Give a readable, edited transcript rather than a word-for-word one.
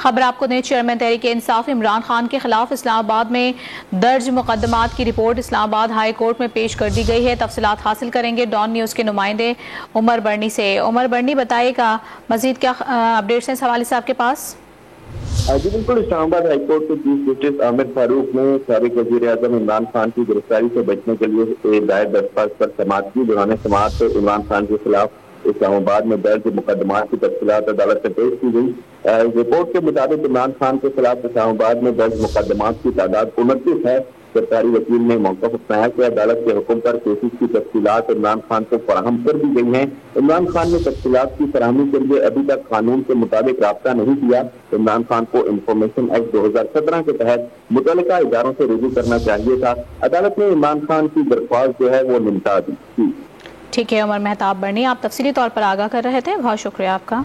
خبر آپ کو دیں، چیئرمین تحریک انصاف عمران خان کے خلاف اسلام آباد میں درج مقدمات کی رپورٹ اسلام آباد ہائی کورٹ میں پیش کر دی گئی ہے۔ تفصیلات حاصل کریں گے ڈان نیوز کے نمائندے عمر برنی سے۔ عمر برنی، بتائے گا مزید کیا اپڈیٹس ہیں اس حوالے سے آپ کے پاس؟ جی بالکل، اسلام آباد ہائی کورٹ کے چیف جسٹس عامر فاروق نے سابق وزیر اعظم عمران خان کی گرفتاری سے بچنے کے لیے دائر درخواست پر سماعت کی۔ دوران سماعت عمران خان کے خلاف اسلام آباد میں درج مقدمات کی تفصیلات عدالت میں پیش کی گئی۔ رپورٹ کے مطابق عمران خان کے خلاف اسلام آباد میں درج مقدمات کی تعداد 29 ہے۔ سرکاری وکیل نے موقف اپنایا کہ عدالت کے حکم پر کیسز کی تفصیلات عمران خان کو فراہم کر دی گئی ہیں۔ عمران خان نے تفصیلات کی فراہمی کے لیے ابھی تک قانون کے مطابق رابطہ نہیں کیا۔ عمران خان کو انفارمیشن ایکٹ 2017 کے تحت متعلقہ اداروں سے رجوع کرنا چاہیے تھا۔ عدالت نے عمران خان کی درخواست جو ہے وہ نمٹا دی۔ ٹھیک ہے عمر مہتاب برنی، آپ تفصیلی طور پر آگاہ کر رہے تھے، بہت شکریہ آپ کا۔